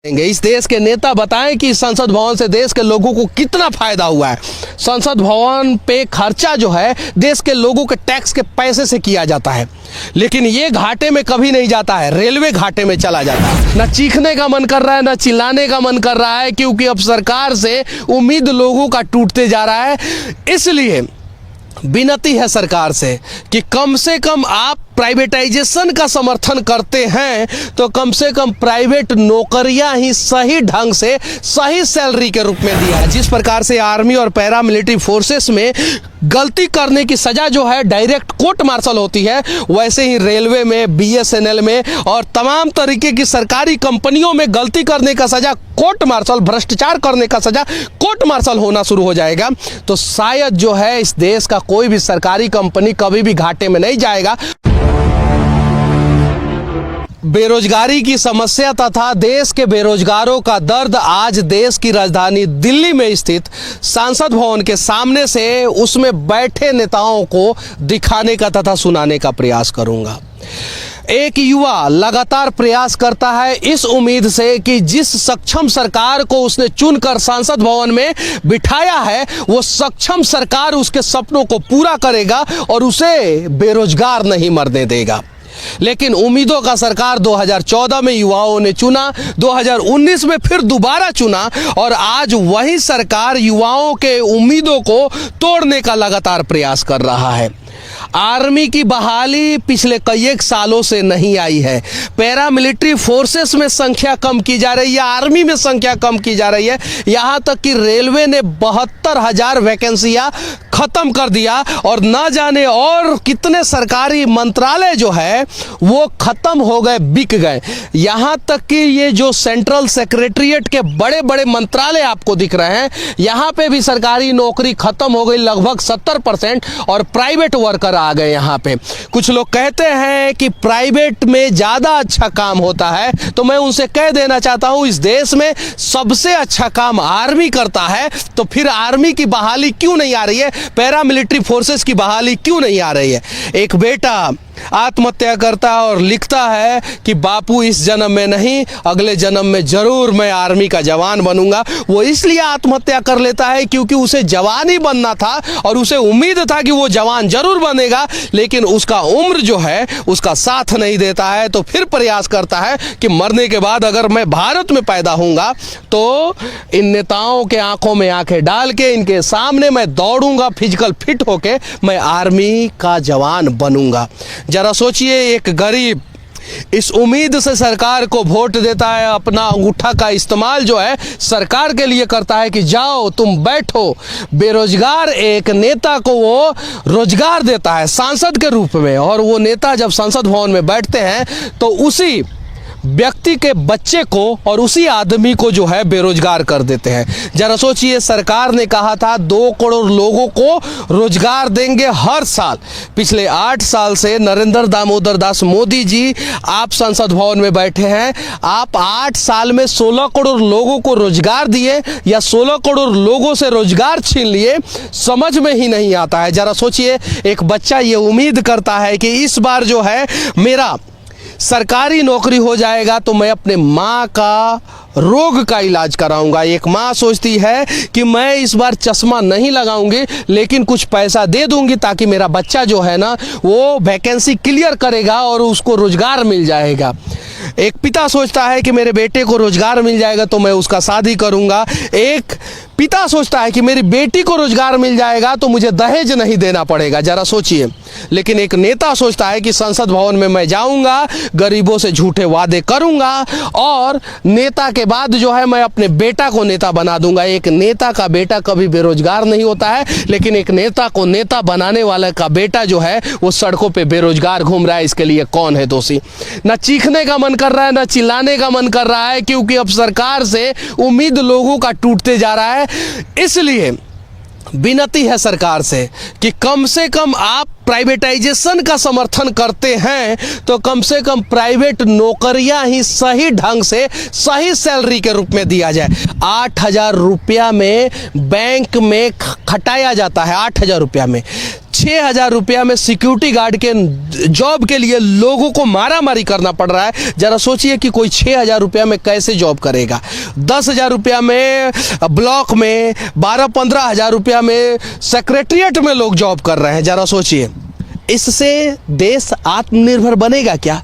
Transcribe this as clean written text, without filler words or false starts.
इस देश के नेता बताएं कि संसद भवन से देश के लोगों को कितना फायदा हुआ है। संसद भवन पे खर्चा जो है देश के लोगों के टैक्स के पैसे से किया जाता है, लेकिन ये घाटे में कभी नहीं जाता है, रेलवे घाटे में चला जाता है। ना चीखने का मन कर रहा है, ना चिल्लाने का मन कर रहा है, क्योंकि अब सरकार से उम्मीद लोगों का टूटते जा रहा है। इसलिए विनती है सरकार से कि कम से कम आप प्राइवेटाइजेशन का समर्थन करते हैं तो कम से कम प्राइवेट नौकरियां ही सही ढंग से सही सैलरी के रूप में दिया है। जिस प्रकार से आर्मी और पैरा मिलिट्री फोर्सेस में गलती करने की सजा जो है डायरेक्ट कोर्ट मार्शल होती है, वैसे ही रेलवे में, बीएसएनएल में और तमाम तरीके की सरकारी कंपनियों में गलती करने का सजा कोर्ट मार्शल, भ्रष्टाचार करने का सजा कोर्ट मार्शल होना शुरू हो जाएगा। तो शायद जो है इस देश का कोई भी सरकारी कंपनी कभी भी घाटे में नहीं जाएगा। बेरोजगारी की समस्या तथा देश के बेरोजगारों का दर्द आज देश की राजधानी दिल्ली में स्थित संसद भवन के सामने से उसमें बैठे नेताओं को दिखाने का तथा सुनाने का प्रयास करूंगा। एक युवा लगातार प्रयास करता है इस उम्मीद से कि जिस सक्षम सरकार को उसने चुनकर संसद भवन में बिठाया है वो सक्षम सरकार उसके सपनों को पूरा करेगा और उसे बेरोजगार नहीं मरने देगा। लेकिन उम्मीदों का सरकार 2014 में युवाओं ने चुना, 2019 में फिर दोबारा चुना और आज वही सरकार युवाओं के उम्मीदों को तोड़ने का लगातार प्रयास कर रहा है। आर्मी की बहाली पिछले कई एक सालों से नहीं आई है। पैरा मिलिट्री फोर्सेस में संख्या कम की जा रही है, आर्मी में संख्या कम की जा रही है। यहाँ तक कि रेलवे ने 72,000 वैकेंसियां खत्म कर दिया और न जाने और कितने सरकारी मंत्रालय जो है वो खत्म हो गए, बिक गए। यहाँ तक कि ये जो सेंट्रल सेक्रेटरिएट के बड़े बड़े मंत्रालय आपको दिख रहे हैं, यहाँ पे भी सरकारी नौकरी खत्म हो गई लगभग 70% और प्राइवेट वर्कर आ गए। यहाँ पे कुछ लोग कहते हैं कि प्राइवेट में ज्यादा अच्छा काम होता है, तो मैं उनसे कह देना चाहता हूं इस देश में सबसे अच्छा काम आर्मी करता है, तो फिर आर्मी की बहाली क्यों नहीं आ रही है, पैरा मिलिट्री फोर्सेस की बहाली क्यों नहीं आ रही है। एक बेटा आत्महत्या करता है और लिखता है कि बापू इस जन्म में नहीं अगले जन्म में जरूर मैं आर्मी का जवान बनूंगा। वो इसलिए आत्महत्या कर लेता है क्योंकि उसे जवान ही बनना था और उसे उम्मीद था कि वो जवान जरूर बनेगा, लेकिन उसका उम्र जो है उसका साथ नहीं देता है। तो फिर प्रयास करता है कि मरने के बाद अगर मैं भारत में पैदा होऊंगा तो इन नेताओं के आंखों में आंखें डाल के इनके सामने मैं दौड़ूंगा, फिजिकल फिट होके मैं आर्मी का जवान बनूंगा। जरा सोचिए, एक गरीब इस उम्मीद से सरकार को वोट देता है, अपना अंगूठा का इस्तेमाल जो है सरकार के लिए करता है कि जाओ तुम बैठो। बेरोजगार एक नेता को वो रोजगार देता है सांसद के रूप में, और वो नेता जब संसद भवन में बैठते हैं तो उसी व्यक्ति के बच्चे को और उसी आदमी को जो है बेरोजगार कर देते हैं। जरा सोचिए, सरकार ने कहा था 2 करोड़ लोगों को रोजगार देंगे हर साल। पिछले 8 साल से नरेंद्र दामोदर दास मोदी जी आप संसद भवन में बैठे हैं, आप 8 साल में 16 करोड़ लोगों को रोजगार दिए या 16 करोड़ लोगों से रोजगार छीन लिए, समझ में ही नहीं आता है। जरा सोचिए, एक बच्चा ये उम्मीद करता है कि इस बार जो है मेरा सरकारी नौकरी हो जाएगा तो मैं अपने माँ का रोग का इलाज कराऊंगा। एक माँ सोचती है कि मैं इस बार चश्मा नहीं लगाऊंगी लेकिन कुछ पैसा दे दूंगी ताकि मेरा बच्चा जो है ना वो वैकेंसी क्लियर करेगा और उसको रोजगार मिल जाएगा। एक पिता सोचता है कि मेरे बेटे को रोजगार मिल जाएगा तो मैं उसका शादी करूंगा। एक पिता सोचता है कि मेरी बेटी को रोजगार मिल जाएगा तो मुझे दहेज नहीं देना पड़ेगा। जरा सोचिए, लेकिन एक नेता सोचता है कि संसद भवन में मैं जाऊंगा, गरीबों से झूठे वादे करूंगा और नेता के बाद जो है मैं अपने बेटा को नेता बना दूंगा। एक नेता का बेटा कभी बेरोजगार नहीं होता है, लेकिन एक नेता को नेता बनाने वाले का बेटा जो है वो सड़कों पे बेरोजगार घूम रहा है। इसके लिए कौन है दोषी? ना चीखने का मन कर रहा है, ना चिल्लाने का मन कर रहा है, क्योंकि अब सरकार से उम्मीद लोगों का टूटते जा रहा है। इसलिए विनती है सरकार से कि कम से कम आप प्राइवेटाइजेशन का समर्थन करते हैं तो कम से कम प्राइवेट नौकरियां ही सही ढंग से सही सैलरी के रूप में दिया जाए। 8,000 रुपया में बैंक में खटाया जाता है, 8,000 रुपया में 6,000 रुपया में सिक्योरिटी गार्ड के जॉब के लिए लोगों को मारामारी करना पड़ रहा है। जरा सोचिए कि कोई 6,000 रुपया में कैसे जॉब करेगा। 10,000 रुपया में ब्लॉक में, 12-15 हजार रुपया में सेक्रेटरिएट में लोग जॉब कर रहे हैं। जरा सोचिए, इससे देश आत्मनिर्भर बनेगा क्या?